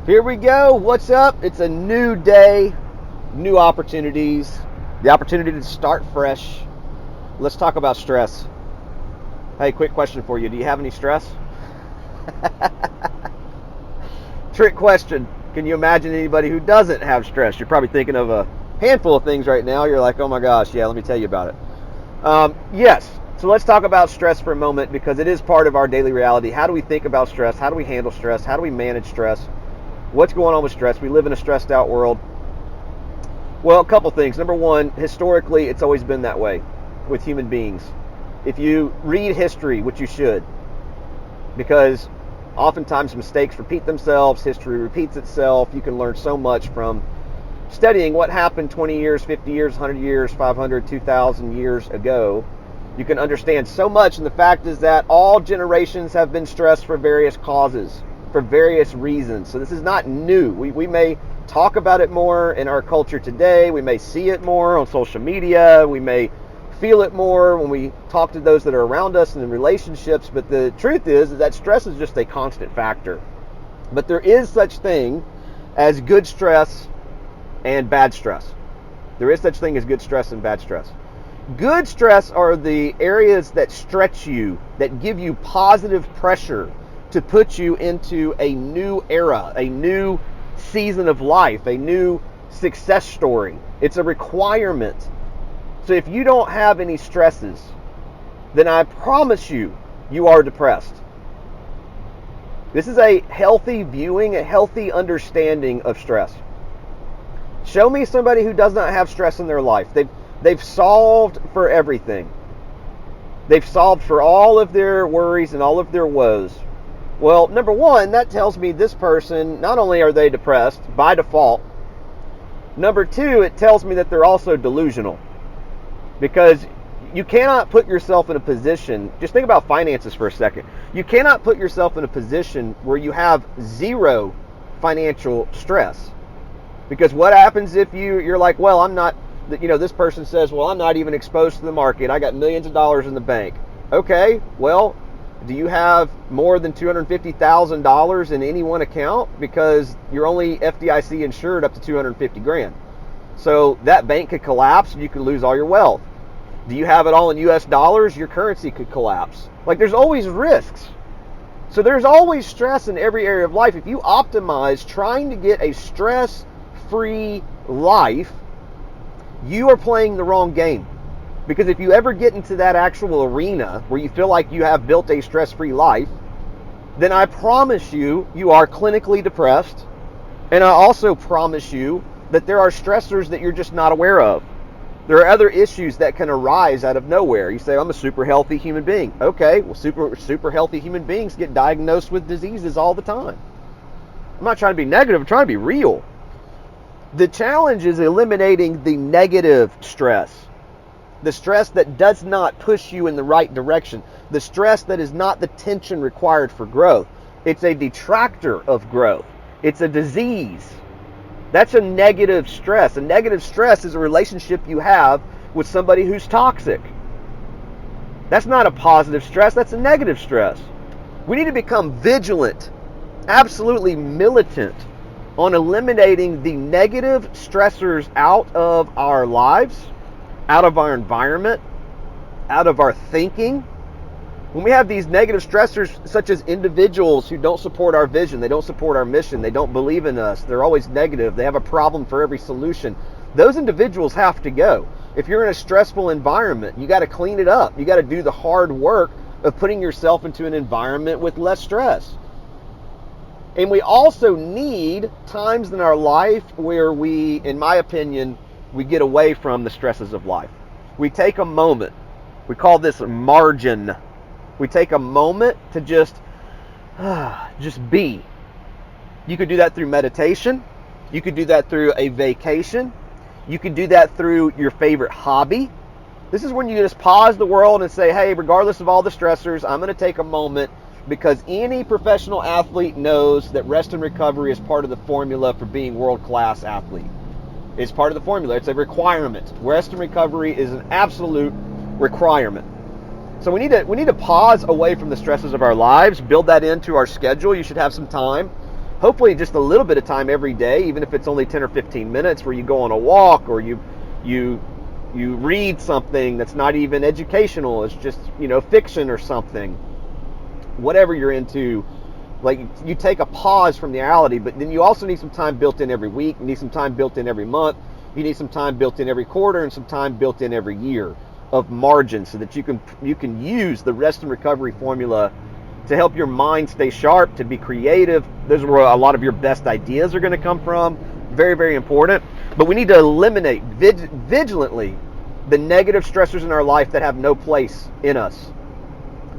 Here we go. What's up? It's a new day, new opportunities, the opportunity to start fresh. Let's talk about stress. Hey, quick question for you. Do you have any stress? Trick question. Can you imagine anybody who doesn't have stress? You're probably thinking of a handful of things right now. You're like, oh my gosh, yeah, let me tell you about it. Yes. So let's talk about stress for a moment because it is part of our daily reality. How do we think about stress? How do we handle stress? How do we manage stress? What's going on with stress? We live in a stressed out world. Well, a couple things. Number one, historically, it's always been that way with human beings. If you read history, which you should, because oftentimes mistakes repeat themselves, history repeats itself. You can learn so much from studying what happened 20 years, 50 years, 100 years, 500, 2,000 years ago. You can understand so much, and the fact is that all generations have been stressed for various causes, for various reasons. So this is not new. We may talk about it more in our culture today. We may see it more on social media. We may feel it more when we talk to those that are around us and in relationships. But the truth is that stress is just a constant factor. But there is such thing as good stress and bad stress. There is such thing as good stress and bad stress. Good stress are the areas that stretch you, that give you positive pressure to put you into a new era, a new season of life, a new success story. It's a requirement. So if you don't have any stresses, then I promise you, you are depressed. This is a healthy viewing, a healthy understanding of stress. Show me somebody who does not have stress in their life. They've solved for everything. They've solved for all of their worries and all of their woes. Well, number one, that tells me this person, not only are they depressed by default, number two, it tells me that they're also delusional. Because you cannot put yourself in a position, just think about finances for a second. You cannot put yourself in a position where you have zero financial stress. Because what happens if you're like, well, I'm not, this person says, well, I'm not even exposed to the market. I got millions of dollars in the bank. Okay, well, do you have more than $250,000 in any one account? Because you're only FDIC insured up to $250,000. So that bank could collapse and you could lose all your wealth. Do you have it all in US dollars? Your currency could collapse. Like, there's always risks. So there's always stress in every area of life. If you optimize trying to get a stress-free life, you are playing the wrong game. Because if you ever get into that actual arena where you feel like you have built a stress-free life, then I promise you, you are clinically depressed. And I also promise you that there are stressors that you're just not aware of. There are other issues that can arise out of nowhere. You say, I'm a super healthy human being. Okay, well, super healthy human beings get diagnosed with diseases all the time. I'm not trying to be negative, I'm trying to be real. The challenge is eliminating the negative stress. The stress that does not push you in the right direction. The stress that is not the tension required for growth. It's a detractor of growth. It's a disease. That's a negative stress. A negative stress is a relationship you have with somebody who's toxic. That's not a positive stress. That's a negative stress. We need to become vigilant, absolutely militant on eliminating the negative stressors out of our lives, out of our environment, out of our thinking. When we have these negative stressors, such as individuals who don't support our vision, they don't support our mission, they don't believe in us, they're always negative, they have a problem for every solution, those individuals have to go. If you're in a stressful environment, you got to clean it up. You got to do the hard work of putting yourself into an environment with less stress. And we also need times in our life where we, in my opinion, we get away from the stresses of life. We take a moment. We call this margin. We take a moment to just be. You could do that through meditation. You could do that through a vacation. You could do that through your favorite hobby. This is when you just pause the world and say, hey, regardless of all the stressors, I'm going to take a moment, because any professional athlete knows that rest and recovery is part of the formula for being world-class athlete. It's part of the formula. It's a requirement. Rest and recovery is an absolute requirement. So we need to pause away from the stresses of our lives, build that into our schedule. You should have some time hopefully just a little bit of time every day, even if it's only 10 or 15 minutes, where you go on a walk or you read something that's not even educational. It's just, fiction or something. Whatever you're into, like, you take a pause from the reality, but then you also need some time built in every week. You need some time built in every month. You need some time built in every quarter, and some time built in every year of margin, so that you can use the rest and recovery formula to help your mind stay sharp, to be creative. Those are where a lot of your best ideas are going to come from. Very, very important. But we need to eliminate vigilantly the negative stressors in our life that have no place in us.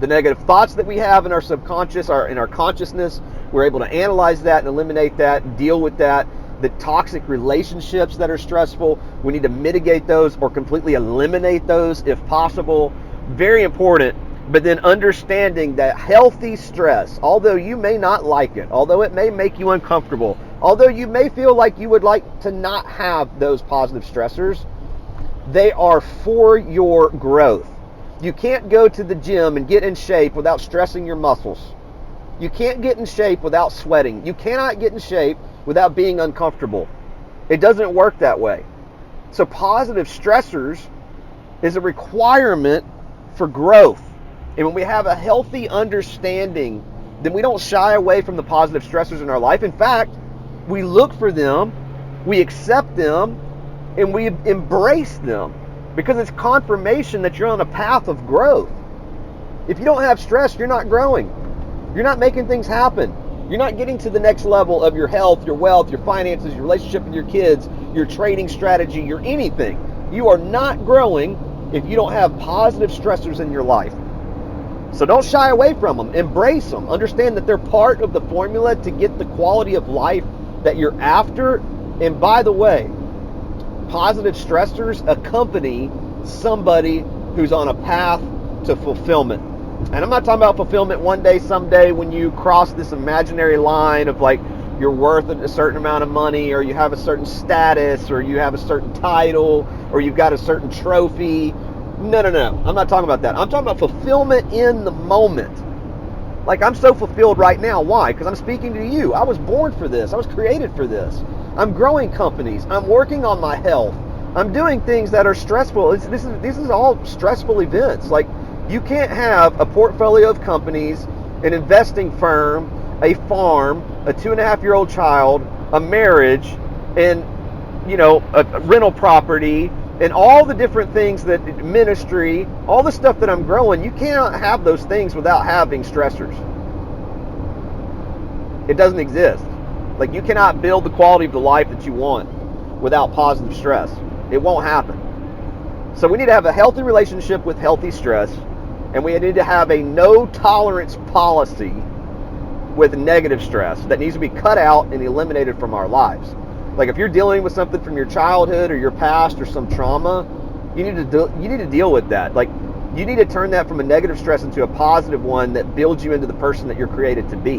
The negative thoughts that we have in our subconscious, in our consciousness, we're able to analyze that and eliminate that, deal with that. The toxic relationships that are stressful, we need to mitigate those or completely eliminate those if possible. Very important. But then understanding that healthy stress, although you may not like it, although it may make you uncomfortable, although you may feel like you would like to not have those positive stressors, they are for your growth. You can't go to the gym and get in shape without stressing your muscles. You can't get in shape without sweating. You cannot get in shape without being uncomfortable. It doesn't work that way. So positive stressors is a requirement for growth. And when we have a healthy understanding, then we don't shy away from the positive stressors in our life. In fact, we look for them, we accept them, and we embrace them, because it's confirmation that you're on a path of growth. If you don't have stress, you're not growing. You're not making things happen. You're not getting to the next level of your health, your wealth, your finances, your relationship with your kids, your trading strategy, your anything. You are not growing if you don't have positive stressors in your life. So don't shy away from them. Embrace them. Understand that they're part of the formula to get the quality of life that you're after. And by the way, positive stressors accompany somebody who's on a path to fulfillment. And I'm not talking about fulfillment one day, someday, when you cross this imaginary line of like you're worth a certain amount of money, or you have a certain status, or you have a certain title, or you've got a certain trophy. No. I'm not talking about that. I'm talking about fulfillment in the moment. Like, I'm so fulfilled right now. Why? Because I'm speaking to you. I was born for this. I was created for this. I'm growing companies. I'm working on my health. I'm doing things that are stressful. This is all stressful events. Like, you can't have a portfolio of companies, an investing firm, a farm, a 2.5-year-old child, a marriage, and a rental property, and all the different things that ministry, all the stuff that I'm growing. You cannot have those things without having stressors. It doesn't exist. Like, you cannot build the quality of the life that you want without positive stress. It won't happen. So we need to have a healthy relationship with healthy stress, and we need to have a no tolerance policy with negative stress that needs to be cut out and eliminated from our lives. Like, if you're dealing with something from your childhood or your past or some trauma, you need to deal with that. Like, you need to turn that from a negative stress into a positive one that builds you into the person that you're created to be.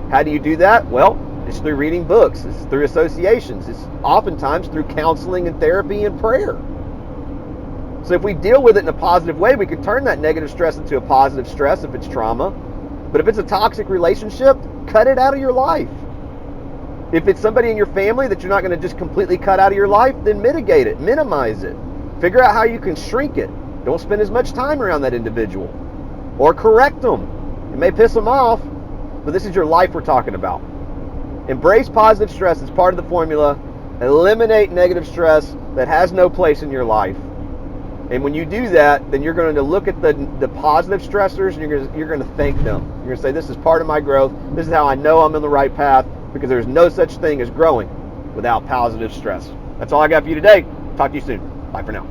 How do you do that? Well, it's through reading books. It's through associations. It's oftentimes through counseling and therapy and prayer. So if we deal with it in a positive way, we can turn that negative stress into a positive stress if it's trauma. But if it's a toxic relationship, cut it out of your life. If it's somebody in your family that you're not going to just completely cut out of your life, then mitigate it, minimize it. Figure out how you can shrink it. Don't spend as much time around that individual. Or correct them. It may piss them off, but this is your life we're talking about. Embrace positive stress as part of the formula. Eliminate negative stress that has no place in your life. And when you do that, then you're going to look at the positive stressors, and you're going to thank them. You're going to say, this is part of my growth. This is how I know I'm on the right path, because there's no such thing as growing without positive stress. That's all I got for you today. Talk to you soon. Bye for now.